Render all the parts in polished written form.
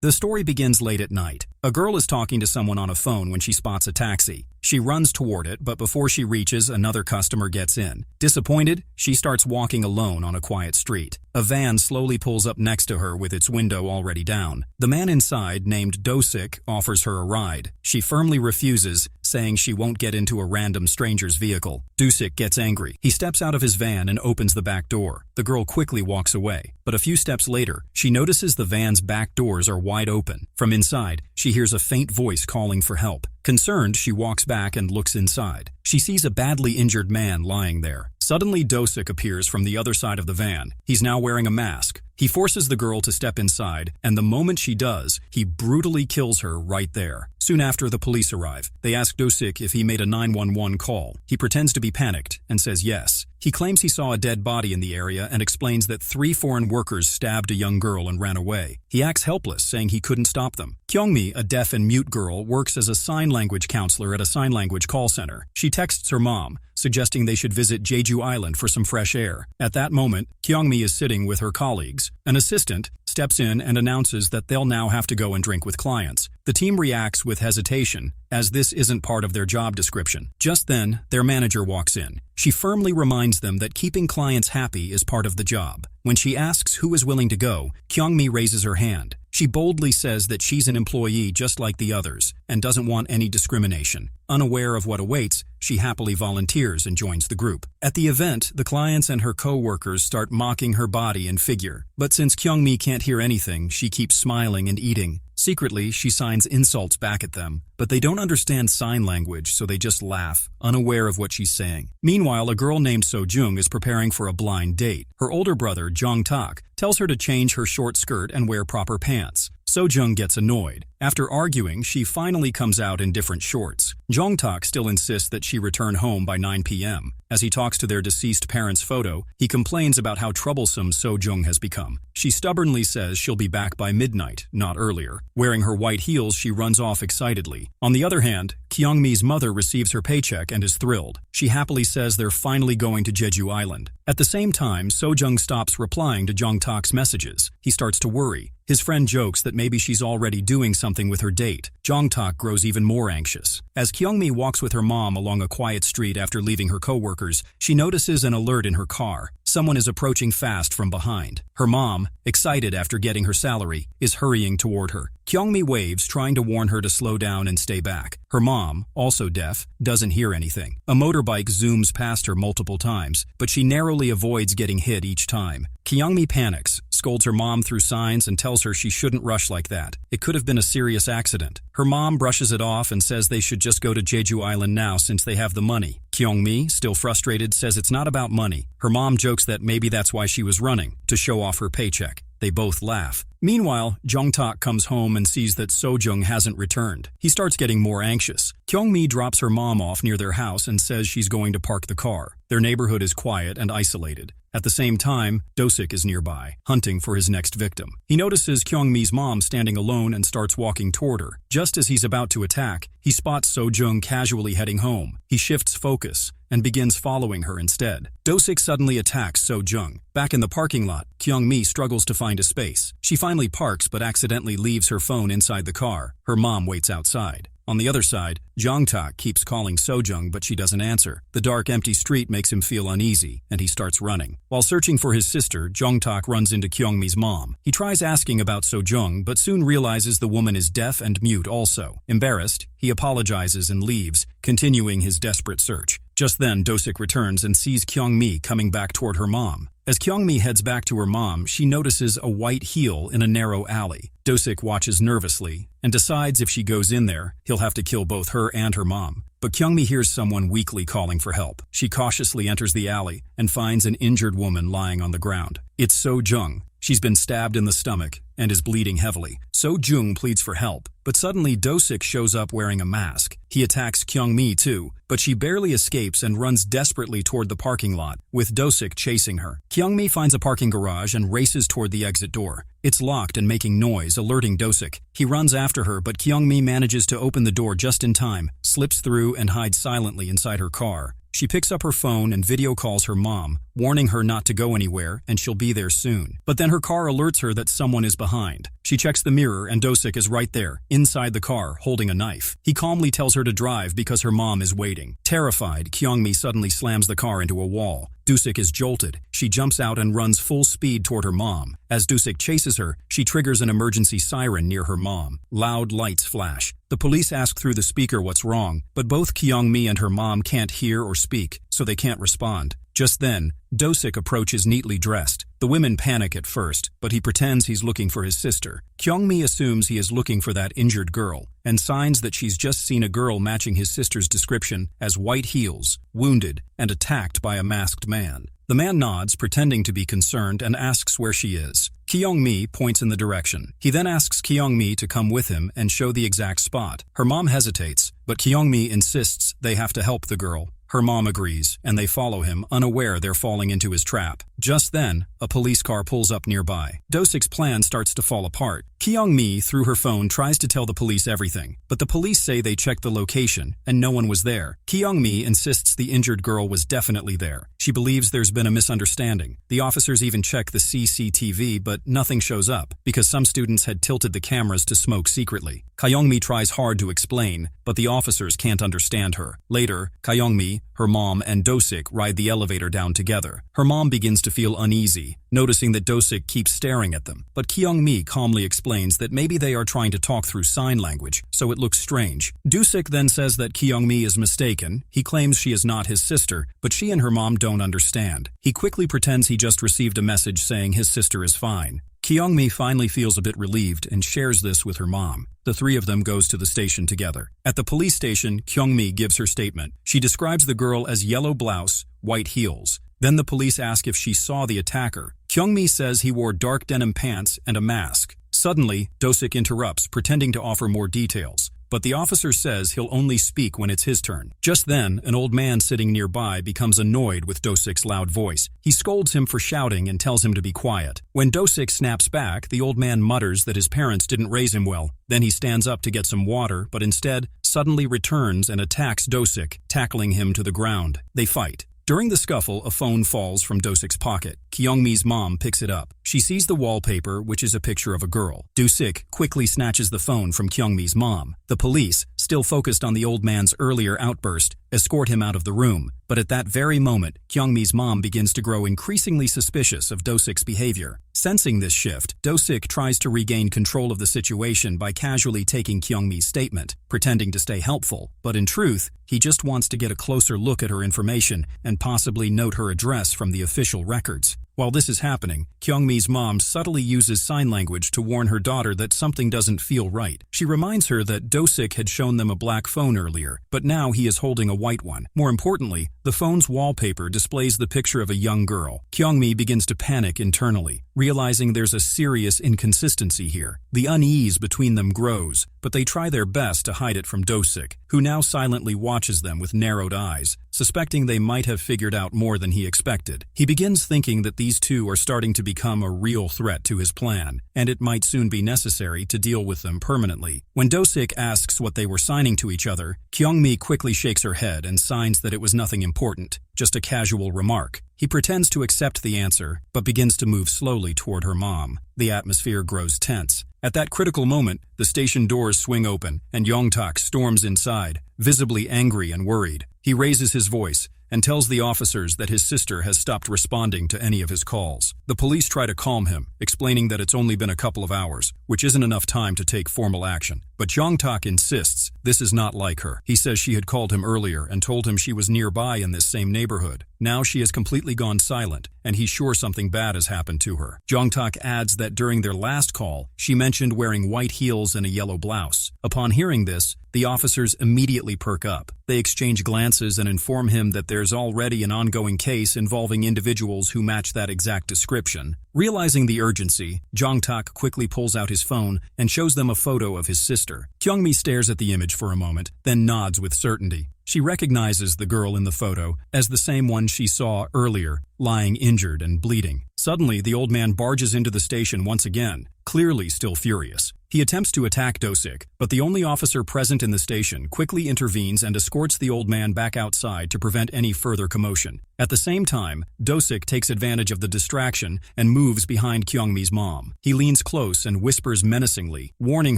The story begins late at night. A girl is talking to someone on a phone when she spots a taxi. She runs toward it, but before she reaches, another customer gets in. Disappointed, she starts walking alone on a quiet street. A van slowly pulls up next to her with its window already down. The man inside, named Dosik, offers her a ride. She firmly refuses, saying she won't get into a random stranger's vehicle. Dosik gets angry. He steps out of his van and opens the back door. The girl quickly walks away, but a few steps later, she notices the van's back doors are wide open. From inside, she hears a faint voice calling for help. Concerned, she walks back and looks inside. She sees a badly injured man lying there. Suddenly, Dosik appears from the other side of the van. He's now wearing a mask. He forces the girl to step inside, and the moment she does, he brutally kills her right there. Soon after, the police arrive. They ask Dosik if he made a 911 call. He pretends to be panicked and says yes. He claims he saw a dead body in the area and explains that 3 foreign workers stabbed a young girl and ran away. He acts helpless, saying he couldn't stop them. Kyungmi, a deaf and mute girl, works as a sign language counselor at a sign language call center. She texts her mom, suggesting they should visit Jeju Island for some fresh air. At that moment, Kyungmi is sitting with her colleagues. An assistant steps in and announces that they'll now have to go and drink with clients. The team reacts with hesitation, as this isn't part of their job description. Just then, their manager walks in. She firmly reminds them that keeping clients happy is part of the job. When she asks who is willing to go, Kyungmi raises her hand. She boldly says that she's an employee just like the others and doesn't want any discrimination. Unaware of what awaits, she happily volunteers and joins the group. At the event, the clients and her co-workers start mocking her body and figure. But since Kyungmi can't hear anything, she keeps smiling and eating. Secretly, she signs insults back at them, but they don't understand sign language, so they just laugh, unaware of what she's saying. Meanwhile, a girl named So-jung is preparing for a blind date. Her older brother, Jong-tak, tells her to change her short skirt and wear proper pants. So-jung gets annoyed. After arguing, she finally comes out in different shorts. Jong-tak still insists that she return home by 9 p.m. As he talks to their deceased parents' photo, he complains about how troublesome So-jung has become. She stubbornly says she'll be back by midnight, not earlier. Wearing her white heels, she runs off excitedly. On the other hand, Kyungmi's mother receives her paycheck and is thrilled. She happily says they're finally going to Jeju Island. At the same time, So-jung stops replying to Jong-tak's messages. He starts to worry. His friend jokes that maybe she's already doing something with her date. Jong-tak grows even more anxious. As Kyungmi walks with her mom along a quiet street after leaving her co-workers, she notices an alert in her car. Someone is approaching fast from behind. Her mom, excited after getting her salary, is hurrying toward her. Kyungmi waves, trying to warn her to slow down and stay back. Her mom, also deaf, doesn't hear anything. A motorbike zooms past her multiple times, but she narrowly avoids getting hit each time. Kyungmi panics, scolds her mom through signs and tells her she shouldn't rush like that. It could have been a serious accident. Her mom brushes it off and says they should just go to Jeju Island now since they have the money. Kyungmi, still frustrated, says it's not about money. Her mom jokes that maybe that's why she was running, to show off her paycheck. They both laugh. Meanwhile, Jong-tak comes home and sees that So-jung hasn't returned. He starts getting more anxious. Kyungmi drops her mom off near their house and says she's going to park the car. Their neighborhood is quiet and isolated. At the same time, Dosik is nearby, hunting for his next victim. He notices Kyungmi's mom standing alone and starts walking toward her. Just as he's about to attack, he spots So-jung casually heading home. He shifts focus and begins following her instead. Dosik suddenly attacks So-jung. Back in the parking lot, Kyungmi struggles to find a space. She finally parks but accidentally leaves her phone inside the car. Her mom waits outside. On the other side, Jong-tak keeps calling So-jung, but she doesn't answer. The dark, empty street makes him feel uneasy, and he starts running. While searching for his sister, Jong-tak runs into Kyungmi's mom. He tries asking about So-jung, but soon realizes the woman is deaf and mute also. Embarrassed, he apologizes and leaves, continuing his desperate search. Just then, Dosik returns and sees Kyungmi coming back toward her mom. As Kyungmi heads back to her mom, she notices a white heel in a narrow alley. Dosik watches nervously and decides if she goes in there, he'll have to kill both her and her mom. But Kyungmi hears someone weakly calling for help. She cautiously enters the alley and finds an injured woman lying on the ground. It's So-jung. She's been stabbed in the stomach and is bleeding heavily. So-jung pleads for help, but suddenly Dosik shows up wearing a mask. He attacks Kyungmi too, but she barely escapes and runs desperately toward the parking lot, with Dosik chasing her. Kyungmi finds a parking garage and races toward the exit door. It's locked and making noise, alerting Dosik. He runs after her, but Kyungmi manages to open the door just in time, slips through and hides silently inside her car. She picks up her phone and video calls her mom, warning her not to go anywhere and she'll be there soon. But then her car alerts her that someone is behind. She checks the mirror and Dosik is right there, inside the car, holding a knife. He calmly tells her to drive because her mom is waiting. Terrified, Kyungmi suddenly slams the car into a wall. Dusik is jolted. She jumps out and runs full speed toward her mom. As Dusik chases her, she triggers an emergency siren near her mom. Loud lights flash. The police ask through the speaker what's wrong, but both Kyungmi and her mom can't hear or speak, so they can't respond. Just then, Dosik approaches neatly dressed. The women panic at first, but he pretends he's looking for his sister. Kyungmi assumes he is looking for that injured girl, and signs that she's just seen a girl matching his sister's description as white heels, wounded, and attacked by a masked man. The man nods, pretending to be concerned, and asks where she is. Kyungmi points in the direction. He then asks Kyungmi to come with him and show the exact spot. Her mom hesitates, but Kyungmi insists they have to help the girl. Her mom agrees, and they follow him, unaware they're falling into his trap. Just then, a police car pulls up nearby. Dosik's plan starts to fall apart. Kyungmi, through her phone, tries to tell the police everything, but the police say they checked the location, and no one was there. Kyungmi insists the injured girl was definitely there. She believes there's been a misunderstanding. The officers even check the CCTV, but nothing shows up, because some students had tilted the cameras to smoke secretly. Kyungmi tries hard to explain, but the officers can't understand her. Later, Kyungmi, her mom, and Dosik ride the elevator down together. Her mom begins to feel uneasy, noticing that Dosik keeps staring at them. But Kyungmi calmly explains that maybe they are trying to talk through sign language, so it looks strange. Dosik then says that Kyungmi is mistaken. He claims she is not his sister, but she and her mom don't understand. He quickly pretends he just received a message saying his sister is fine. Kyungmi finally feels a bit relieved and shares this with her mom. The three of them goes to the station together. At the police station, Kyungmi gives her statement. She describes the girl as yellow blouse, white heels. Then the police ask if she saw the attacker. Kyungmi says he wore dark denim pants and a mask. Suddenly, Dosik interrupts, pretending to offer more details. But the officer says he'll only speak when it's his turn. Just then, an old man sitting nearby becomes annoyed with Dosik's loud voice. He scolds him for shouting and tells him to be quiet. When Dosik snaps back, the old man mutters that his parents didn't raise him well. Then he stands up to get some water, but instead suddenly returns and attacks Dosik, tackling him to the ground. They fight. During the scuffle, a phone falls from Dosik's pocket. Kyungmi's mom picks it up. She sees the wallpaper, which is a picture of a girl. Dosik quickly snatches the phone from Kyungmi's mom. The police, still focused on the old man's earlier outburst, escort him out of the room. But at that very moment, Kyungmi's mom begins to grow increasingly suspicious of Dosik's behavior. Sensing this shift, Dosik tries to regain control of the situation by casually taking Kyungmi's statement, pretending to stay helpful. But in truth, he just wants to get a closer look at her information and possibly note her address from the official records. While this is happening, Kyungmi's mom subtly uses sign language to warn her daughter that something doesn't feel right. She reminds her that Dosik had shown them a black phone earlier, but now he is holding a white one. More importantly, the phone's wallpaper displays the picture of a young girl. Kyungmi begins to panic internally, realizing there's a serious inconsistency here. The unease between them grows, but they try their best to hide it from Dosik, who now silently watches them with narrowed eyes, suspecting they might have figured out more than he expected. He begins thinking that these two are starting to become a real threat to his plan, and it might soon be necessary to deal with them permanently. When Dosik asks what they were signing to each other, Kyungmi quickly shakes her head and signs that it was nothing important, just a casual remark. He pretends to accept the answer, but begins to move slowly toward her mom. The atmosphere grows tense. At that critical moment, the station doors swing open, and Yongtak storms inside, visibly angry and worried. He raises his voice and tells the officers that his sister has stopped responding to any of his calls. The police try to calm him, explaining that it's only been a couple of hours, which isn't enough time to take formal action. But Yongtak insists this is not like her. He says she had called him earlier and told him she was nearby in this same neighborhood. Now she has completely gone silent, and he's sure something bad has happened to her. Yongtak adds that during their last call, she mentioned wearing white heels and a yellow blouse. Upon hearing this, the officers immediately perk up. They exchange glances and inform him that there's already an ongoing case involving individuals who match that exact description. Realizing the urgency, Jongtak quickly pulls out his phone and shows them a photo of his sister. Kyungmi stares at the image for a moment, then nods with certainty. She recognizes the girl in the photo as the same one she saw earlier, lying injured and bleeding. Suddenly, the old man barges into the station once again, clearly still furious. He attempts to attack Dosik, but the only officer present in the station quickly intervenes and escorts the old man back outside to prevent any further commotion. At the same time, Dosik takes advantage of the distraction and moves behind Kyungmi's mom. He leans close and whispers menacingly, warning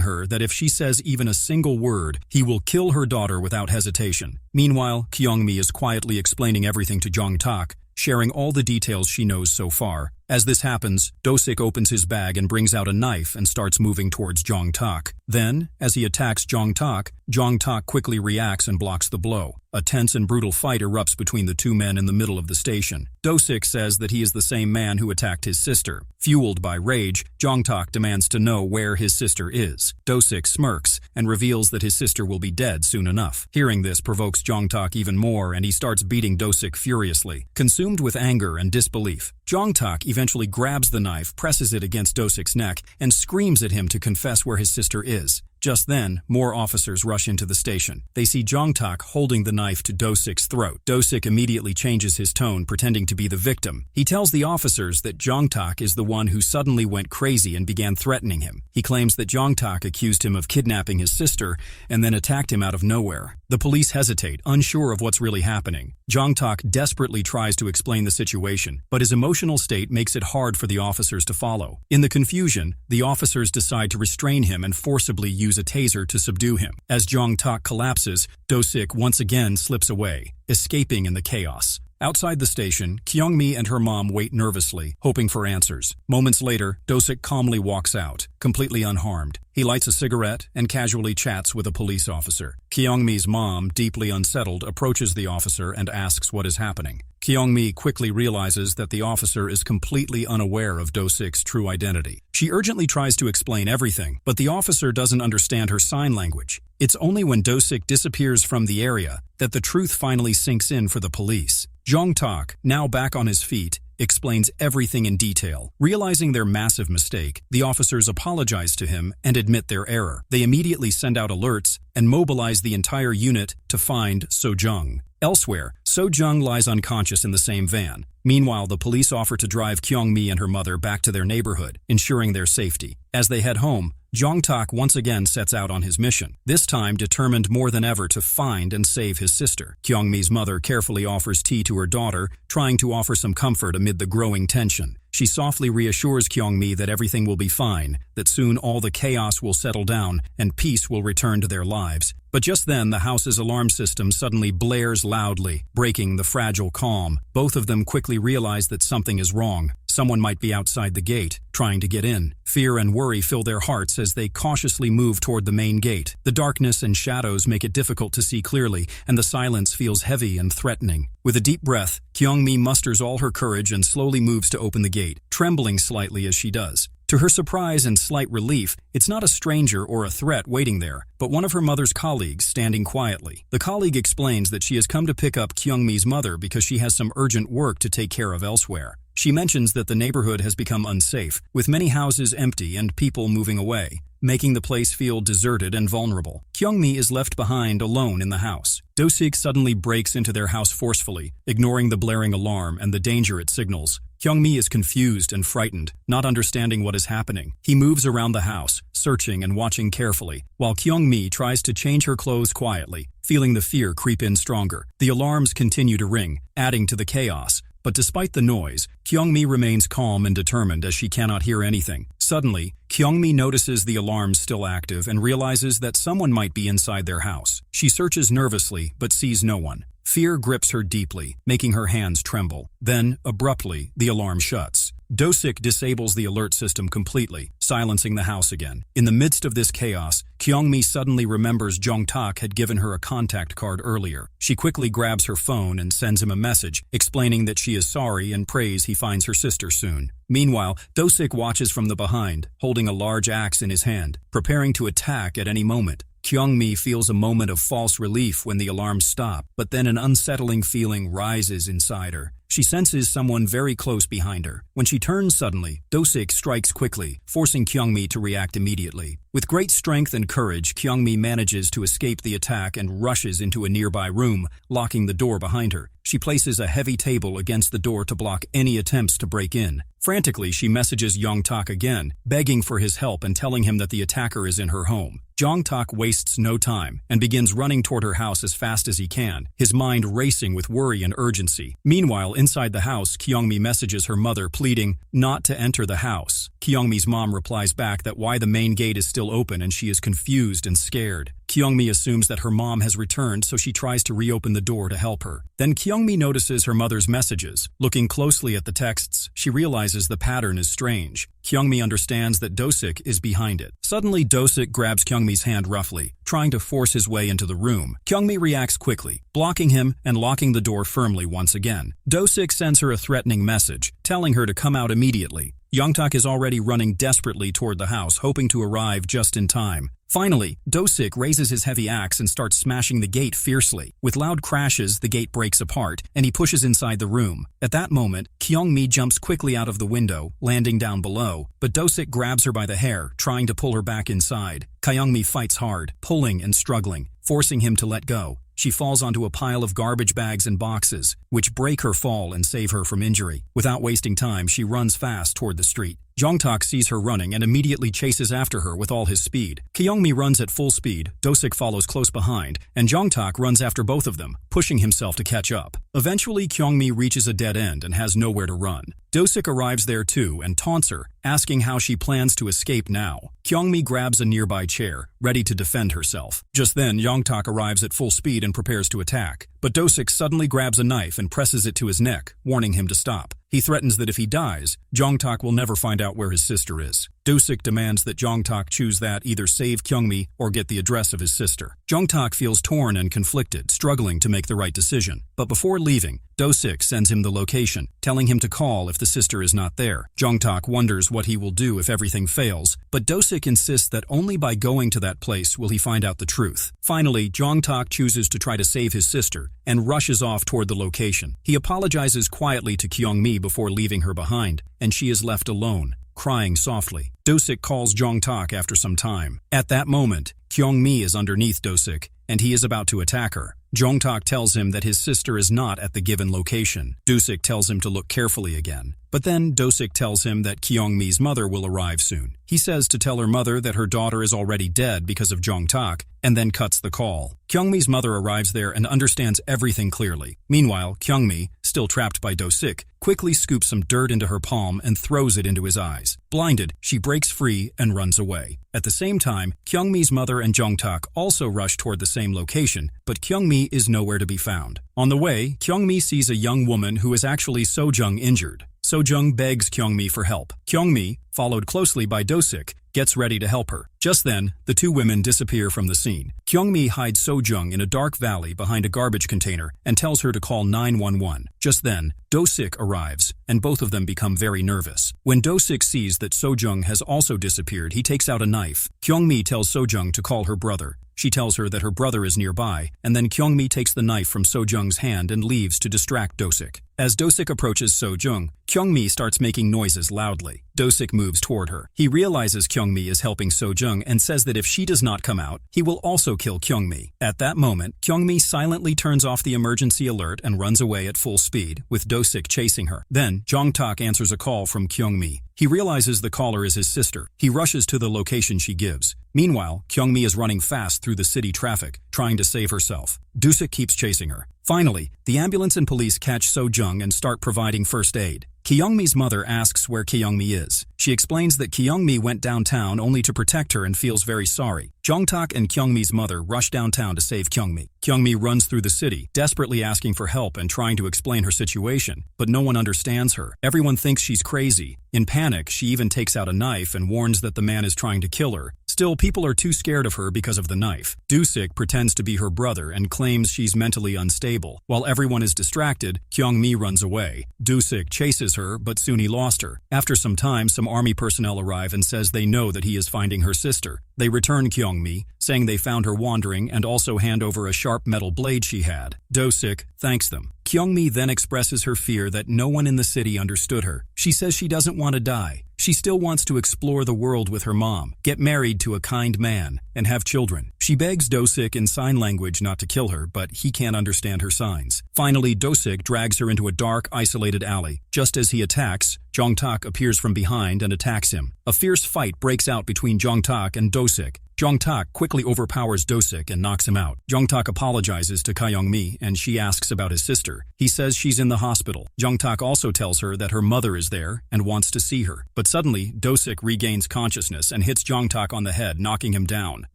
her that if she says even a single word, he will kill her daughter without hesitation. Meanwhile, Kyungmi is quietly explaining everything to Jong-tak, sharing all the details she knows so far. As this happens, Dosik opens his bag and brings out a knife and starts moving towards Jong-tak. Then, as he attacks Jong-tak, Jong-tak quickly reacts and blocks the blow. A tense and brutal fight erupts between the two men in the middle of the station. Dosik says that he is the same man who attacked his sister. Fueled by rage, Jong-tak demands to know where his sister is. Dosik smirks and reveals that his sister will be dead soon enough. Hearing this provokes Jong-tak even more, and he starts beating Dosik furiously. Consumed with anger and disbelief, Jong-tak eventually grabs the knife, presses it against Dosik's neck, and screams at him to confess where his sister is. Just then, more officers rush into the station. They see Jong-tak holding the knife to Dosik's throat. Dosik immediately changes his tone, pretending to be the victim. He tells the officers that Jong-tak is the one who suddenly went crazy and began threatening him. He claims that Jong-tak accused him of kidnapping his sister and then attacked him out of nowhere. The police hesitate, unsure of what's really happening. Jong-tak desperately tries to explain the situation, but his emotional state makes it hard for the officers to follow. In the confusion, the officers decide to restrain him and forcibly use a taser to subdue him. As Jong-tak collapses, Dosik once again slips away, escaping in the chaos. Outside the station, Kyungmi and her mom wait nervously, hoping for answers. Moments later, Dosik calmly walks out, completely unharmed. He lights a cigarette and casually chats with a police officer. Kyungmi's mom, deeply unsettled, approaches the officer and asks what is happening. Kyungmi quickly realizes that the officer is completely unaware of Dosik's true identity. She urgently tries to explain everything, but the officer doesn't understand her sign language. It's only when Dosik disappears from the area that the truth finally sinks in for the police. Jong-tak, now back on his feet, explains everything in detail. Realizing their massive mistake, the officers apologize to him and admit their error. They immediately send out alerts and mobilize the entire unit to find So-jung. Elsewhere, So-jung lies unconscious in the same van. Meanwhile, the police offer to drive Kyungmi and her mother back to their neighborhood, ensuring their safety. As they head home, Jong-tak once again sets out on his mission, this time determined more than ever to find and save his sister. Kyungmi's mother carefully offers tea to her daughter, trying to offer some comfort amid the growing tension. She softly reassures Kyungmi that everything will be fine, that soon all the chaos will settle down and peace will return to their lives. But just then, the house's alarm system suddenly blares loudly, breaking the fragile calm. Both of them quickly realize that something is wrong. Someone might be outside the gate, trying to get in. Fear and worry fill their hearts as they cautiously move toward the main gate. The darkness and shadows make it difficult to see clearly, and the silence feels heavy and threatening. With a deep breath, Kyungmi musters all her courage and slowly moves to open the gate, trembling slightly as she does. To her surprise and slight relief, it's not a stranger or a threat waiting there, but one of her mother's colleagues standing quietly. The colleague explains that she has come to pick up Kyungmi's mother because she has some urgent work to take care of elsewhere. She mentions that the neighborhood has become unsafe, with many houses empty and people moving away, making the place feel deserted and vulnerable. Kyungmi is left behind alone in the house. Dosik suddenly breaks into their house forcefully, ignoring the blaring alarm and the danger it signals. Kyungmi is confused and frightened, not understanding what is happening. He moves around the house, searching and watching carefully, while Kyungmi tries to change her clothes quietly, feeling the fear creep in stronger. The alarms continue to ring, adding to the chaos. But despite the noise, Kyungmi remains calm and determined as she cannot hear anything. Suddenly, Kyungmi notices the alarms still active and realizes that someone might be inside their house. She searches nervously, but sees no one. Fear grips her deeply, making her hands tremble. Then, abruptly, the alarm shuts. Dosik disables the alert system completely, silencing the house again. In the midst of this chaos, Kyungmi suddenly remembers Jong-tak had given her a contact card earlier. She quickly grabs her phone and sends him a message, explaining that she is sorry and prays he finds her sister soon. Meanwhile, Dosik watches from the behind, holding a large axe in his hand, preparing to attack at any moment. Kyungmi feels a moment of false relief when the alarms stop, but then an unsettling feeling rises inside her. She senses someone very close behind her. When she turns suddenly, Do-sik strikes quickly, forcing Kyung-mi to react immediately. With great strength and courage, Kyung-mi manages to escape the attack and rushes into a nearby room, locking the door behind her. She places a heavy table against the door to block any attempts to break in. Frantically, she messages Yong-tak again, begging for his help and telling him that the attacker is in her home. Jong-tak wastes no time and begins running toward her house as fast as he can, his mind racing with worry and urgency. Meanwhile, inside the house, Kyung-mi messages her mother, pleading not to enter the house. Kyung-mi's mom replies back that why the main gate is still open and she is confused and scared. Kyung-mi assumes that her mom has returned, so she tries to reopen the door to help her. Then Kyung-mi notices her mother's messages. Looking closely at the texts, she realizes the pattern is strange. Kyung-mi understands that Do-sik is behind it. Suddenly, Do-sik grabs Kyung-mi's hand roughly, trying to force his way into the room. Kyung-mi reacts quickly, blocking him and locking the door firmly once again. Do-sik sends her a threatening message, telling her to come out immediately. Yong-tak is already running desperately toward the house, hoping to arrive just in time. Finally, Do-sik raises his heavy axe and starts smashing the gate fiercely. With loud crashes, the gate breaks apart, and he pushes inside the room. At that moment, Kyung-mi jumps quickly out of the window, landing down below, but Do-sik grabs her by the hair, trying to pull her back inside. Kyung-mi fights hard, pulling and struggling, forcing him to let go. She falls onto a pile of garbage bags and boxes, which break her fall and save her from injury. Without wasting time, she runs fast toward the street. Jong-tak sees her running and immediately chases after her with all his speed. Kyung-mi runs at full speed, Do-sik follows close behind, and Jong-tak runs after both of them, pushing himself to catch up. Eventually, Kyung-mi reaches a dead end and has nowhere to run. Do-sik arrives there too and taunts her, asking how she plans to escape now. Kyung-mi grabs a nearby chair, ready to defend herself. Just then, Jong-tak arrives at full speed and prepares to attack. But Do-sik suddenly grabs a knife and presses it to his neck, warning him to stop. He threatens that if he dies, Jong-tak will never find out where his sister is. Do-sik demands that Jong-tak choose that, either save Kyung-mi or get the address of his sister. Jong-tak feels torn and conflicted, struggling to make the right decision. But before leaving, Do-sik sends him the location, telling him to call if the sister is not there. Jong-tak wonders what he will do if everything fails, but Do-sik insists that only by going to that place will he find out the truth. Finally, Jong-tak chooses to try to save his sister and rushes off toward the location. He apologizes quietly to Kyung-mi before leaving her behind, and she is left alone, crying softly. Do-sik calls Jong-tak after some time. At that moment, Kyung-mi is underneath Do-sik, and he is about to attack her. Jong-tak tells him that his sister is not at the given location. Do-sik tells him to look carefully again. But then Do-sik tells him that Kyung-mi's mother will arrive soon. He says to tell her mother that her daughter is already dead because of Jong-tak, and then cuts the call. Kyung-mi's mother arrives there and understands everything clearly. Meanwhile, Kyung-mi, still trapped by Do-sik, quickly scoops some dirt into her palm and throws it into his eyes. Blinded, she breaks free and runs away. At the same time, Kyung-mi's mother and Jong-tak also rush toward the same location, but Kyung-mi is nowhere to be found. On the way, Kyung-mi sees a young woman who is actually So-jung injured. So-jung begs Kyung-mi for help. Kyung-mi, followed closely by Do-sik, gets ready to help her. Just then, the two women disappear from the scene. Kyung-mi hides So-jung in a dark valley behind a garbage container and tells her to call 911. Just then, Do-sik arrives, and both of them become very nervous. When Do-sik sees that So-jung has also disappeared, he takes out a knife. Kyung-mi tells So-jung to call her brother. She tells her that her brother is nearby, and then Kyung-mi takes the knife from So-jung's hand and leaves to distract Do-sik. As Do-sik approaches So-jung, Kyung-mi starts making noises loudly. Do-sik moves toward her. He realizes Kyung-mi is helping So-jung and says that if she does not come out, he will also kill Kyung-mi. At that moment, Kyung-mi silently turns off the emergency alert and runs away at full speed, with Do-sik chasing her. Then, Jong-tak answers a call from Kyung-mi. He realizes the caller is his sister. He rushes to the location she gives. Meanwhile, Kyung-mi is running fast through the city traffic, trying to save herself. Do-sik keeps chasing her. Finally, the ambulance and police catch So-jung and start providing first aid. Kyung-mi's mother asks where Kyung-mi is. She explains that Kyung-mi went downtown only to protect her and feels very sorry. Jong-tak and Kyung-mi's mother rush downtown to save Kyung-mi. Kyung-mi runs through the city, desperately asking for help and trying to explain her situation, but no one understands her. Everyone thinks she's crazy. In panic, she even takes out a knife and warns that the man is trying to kill her. Still, people are too scared of her because of the knife. Do-sik pretends to be her brother and claims she's mentally unstable. While everyone is distracted, Kyung-mi runs away. Do-sik chases her, but soon he lost her. After some time, some army personnel arrive and says they know that he is finding her sister. They return Kyung-mi, saying they found her wandering and also hand over a sharp metal blade she had. Do-sik thanks them. Kyung-mi then expresses her fear that no one in the city understood her. She says she doesn't want to die. She still wants to explore the world with her mom, get married to a kind man, and have children. She begs Do-sik in sign language not to kill her, but he can't understand her signs. Finally, Do-sik drags her into a dark, isolated alley. Just as he attacks, Jong-tak appears from behind and attacks him. A fierce fight breaks out between Jong-tak and Do-sik. Jong-tak quickly overpowers Do-sik and knocks him out. Jong-tak apologizes to Kyung-mi and she asks about his sister. He says she's in the hospital. Jong-tak also tells her that her mother is there and wants to see her. But suddenly, Do-sik regains consciousness and hits Jong-tak on the head, knocking him down.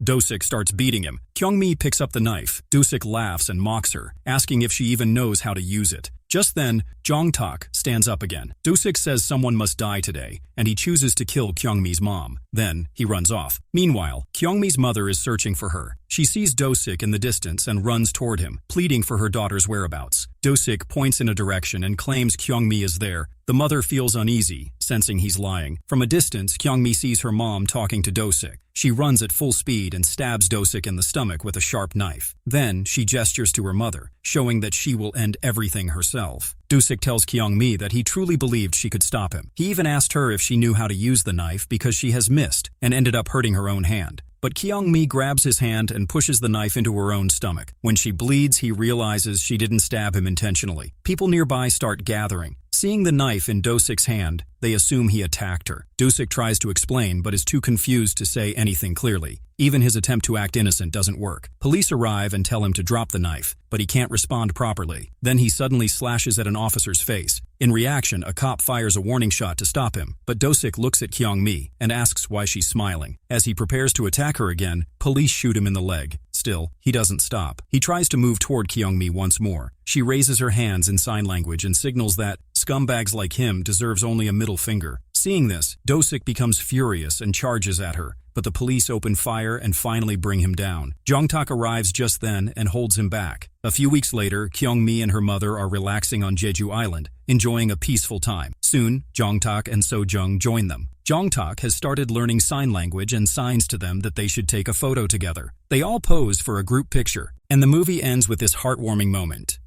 Do-sik starts beating him. Kyung-mi picks up the knife. Do-sik laughs and mocks her, asking if she even knows how to use it. Just then, Jong-tak stands up again. Do-sik says someone must die today, and he chooses to kill Kyung-mi's mom. Then, he runs off. Meanwhile, Kyung-mi's mother is searching for her. She sees Do-sik in the distance and runs toward him, pleading for her daughter's whereabouts. Do-sik points in a direction and claims Kyung-mi is there. The mother feels uneasy, sensing he's lying. From a distance, Kyung-mi sees her mom talking to Do-sik. She runs at full speed and stabs Do-sik in the stomach with a sharp knife. Then, she gestures to her mother, showing that she will end everything herself. Do-sik tells Kyung-mi that he truly believed she could stop him. He even asked her if she knew how to use the knife because she has missed and ended up hurting her own hand. But Kyung-mi grabs his hand and pushes the knife into her own stomach. When she bleeds, he realizes she didn't stab him intentionally. People nearby start gathering. Seeing the knife in Do-sik's hand, they assume he attacked her. Do-sik tries to explain but is too confused to say anything clearly. Even his attempt to act innocent doesn't work. Police arrive and tell him to drop the knife, but he can't respond properly. Then he suddenly slashes at an officer's face. In reaction, a cop fires a warning shot to stop him, but Do-sik looks at Kyung-mi and asks why she's smiling. As he prepares to attack her again, police shoot him in the leg. Still, he doesn't stop. He tries to move toward Kyung-mi once more. She raises her hands in sign language and signals that scumbags like him deserves only a middle finger. Seeing this, Do-sik becomes furious and charges at her, but the police open fire and finally bring him down. Jong-tak arrives just then and holds him back. A few weeks later, Kyung-mi and her mother are relaxing on Jeju Island, enjoying a peaceful time. Soon, Jong-tak and So-jung join them. Jong-tak has started learning sign language and signs to them that they should take a photo together. They all pose for a group picture, and the movie ends with this heartwarming moment.